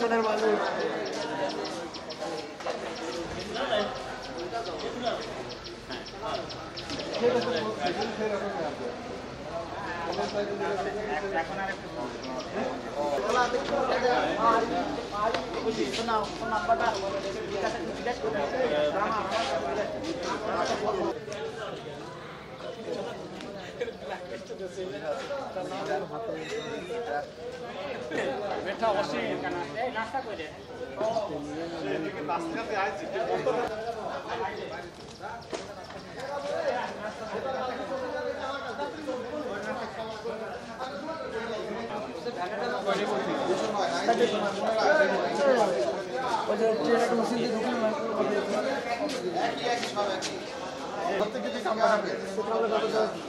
আসনের মালিক বেটা অবশ্যই নাস্তা করে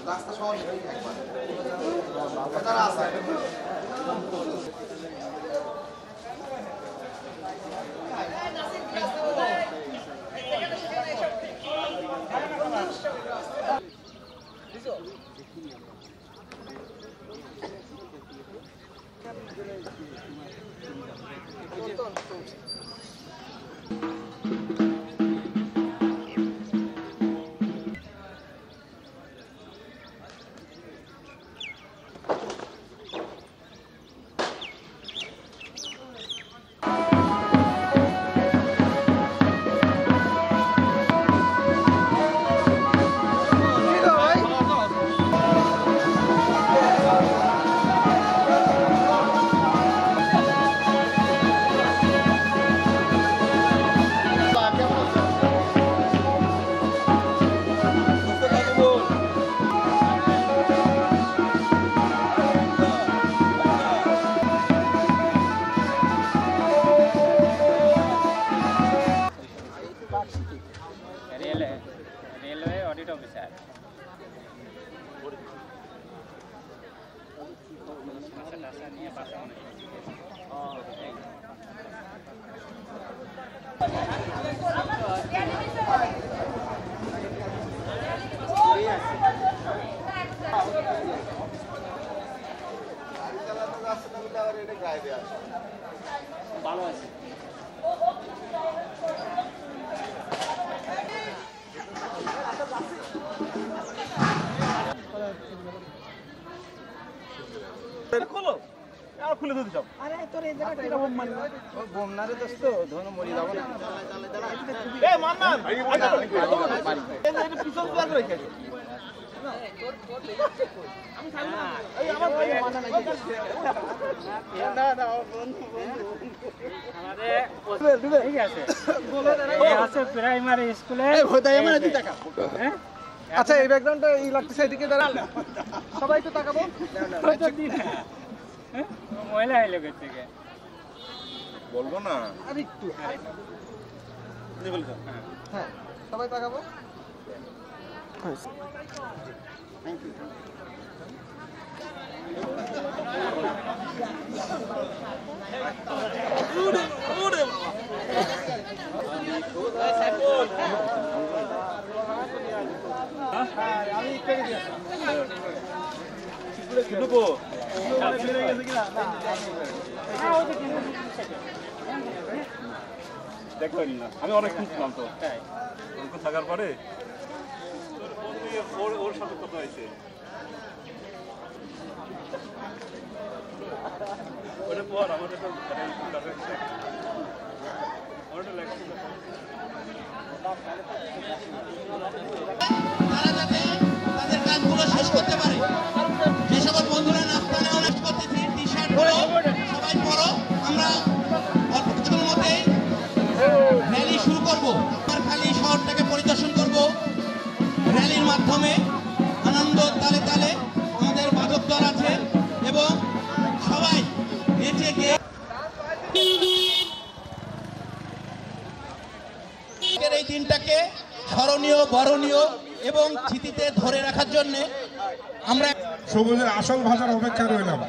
রাস্তা সহজ रेलवे ऑडिट ऑफिसर ভালো আছে খুলে দিতে সব আরে তোর এই জায়গাটা এটা বোম মারলি ও বোম না রে দোস্ত ধরে মরি যাব না এ মান্নান এটা পিছন দিয়ে রেখে আমি খাই না এই আমার ভাই মান্নান না না বন্ধু আমাদের ঠিক আছে এই আছে প্রাইমারি স্কুলে এই হোদাই আমার দি টাকা হ্যাঁ আচ্ছা এই ব্যাকগ্রাউন্ডটা এই লাগতেছে এদিকে দাঁড়ান সবাই তো তাকাবো মহিলা আইলো থেকে বলবো না আর একটু হ্যাঁ সবাই তাকাবো থ্যাংক ইউ আমি করে দিয়েছি ঢুকবো দেখবেন না আমি অনেক খুঁজলাম তো থাকার পরে ওর সাথে কথা হয়েছে ওটা পর আমাদের তো তারা যাতে তাদের কাজগুলো শেষ করতে পারে যে সকল বন্ধুরা নাস্তা নেওয়া করতেছি টি শার্ট সবাই পরো আমরা অল্প কিছুর মধ্যে র্যালি শুরু করবো খালি শহরটাকে পরিদর্শন করব র্যালির মাধ্যমে আনন্দ তালে তালে আমাদের বাদক দল আছে এবং সবাই নেচে গিয়ে এই দিনটাকে স্মরণীয় বরণীয় এবং স্মৃতিতে ধরে রাখার জন্য আমরা সবুজের আসল ভাষার অপেক্ষা রইলাম।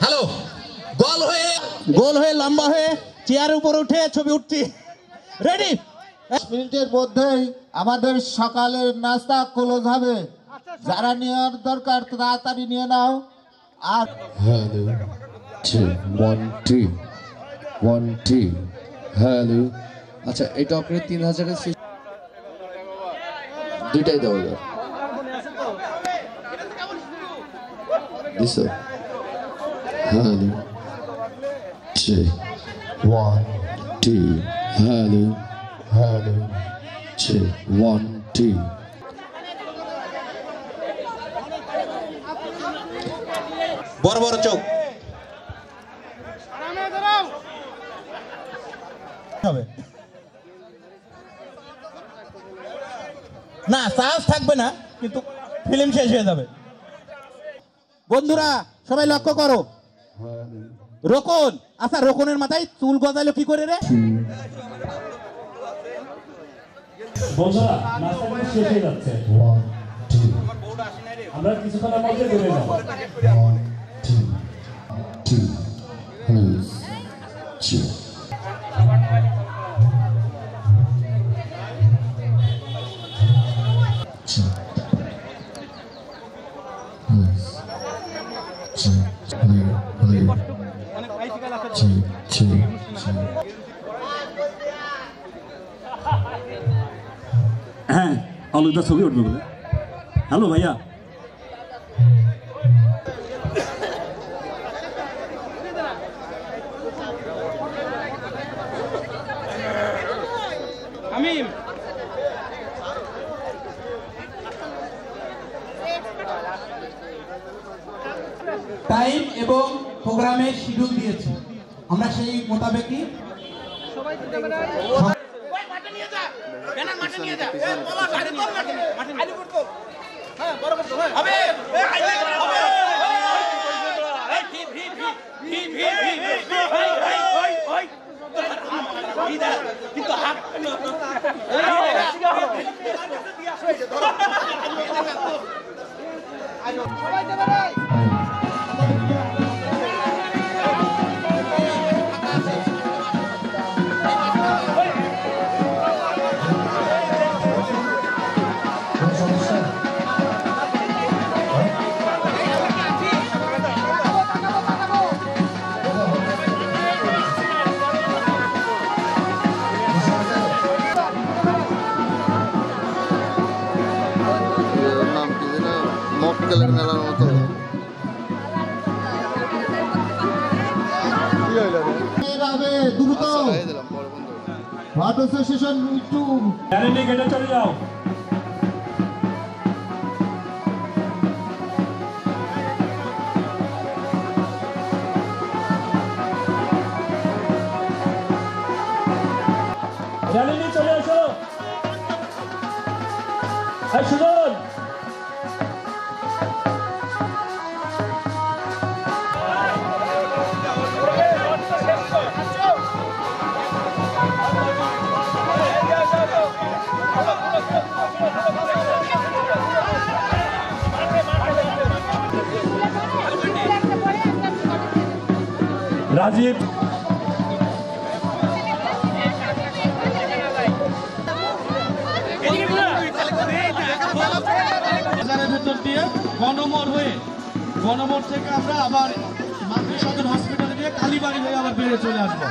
হ্যালো গোল হয়ে লম্বা হয়ে চেয়ারের উপর উঠে ছবি উঠছি রেডি মিনিটের মধ্যেই আমাদের সকালের নাস্তা ক্লোজ হবে। যারা নেওয়ার দরকার তাড়াতাড়ি নিয়ে নাও। আর হ্যালো 1 2 1 2 হ্যালো। আচ্ছা এটা আপনার 3000-এর দুইটাই দেওয়া যায় দিছো। হ্যালো 1 2 হ্যালো হ্যালো 1 2 বড় বড় চোখ না চান্স থাকবে না, কিন্তু ফিল্ম শেষ হয়ে যাবে। বন্ধুরা সবাই লক্ষ্য করো, রোকন। আচ্ছা রোকনের মাথায় চুল গজালো কি করে রে? বন্ধুরা নাস্তা কিন্তু শেষ হয়ে যাচ্ছে, আমরা কিছুক্ষণের মধ্যে বেরিয়ে যাব। 2 হ্যাঁ অলুদা ছবি উঠবে বলে। হ্যালো ভাইয়া, টাইম এবং প্রোগ্রামের শিডিউল দিয়েছি, আমরা সেই মোতাবেকই মক্কেলের মেলার মতো। দ্রুত অ্যাসোসিয়েশন একটু গেটে চলে যাও। জালিনি চলে আসো। এই সুজন, রাজীব বাজারের ভেতর দিয়ে গণমোড় হয়ে, গণমোড় থেকে আমরা আবার মাতৃ সদন হসপিটালে দিয়ে কালীবাড়ি হয়ে আবার বেরিয়ে চলে আসবো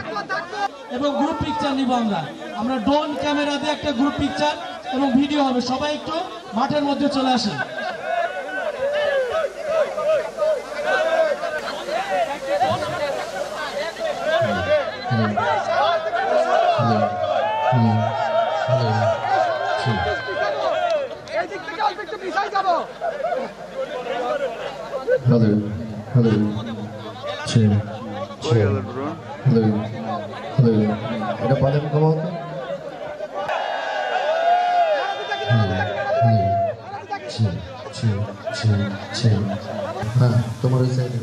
এবং গ্রুপ পিকচার নিব। আমরা ড্রোন ক্যামেরা দিয়ে একটা গ্রুপ পিকচার এবং ভিডিও হবে। সবাই একটু মাঠের মধ্যে চলে আসেন। হ্যালো হ্যালো হ্যালো হ্যালো এটা বাদাম কমাও তো। হ্যাঁ তোমার ওই সাইডে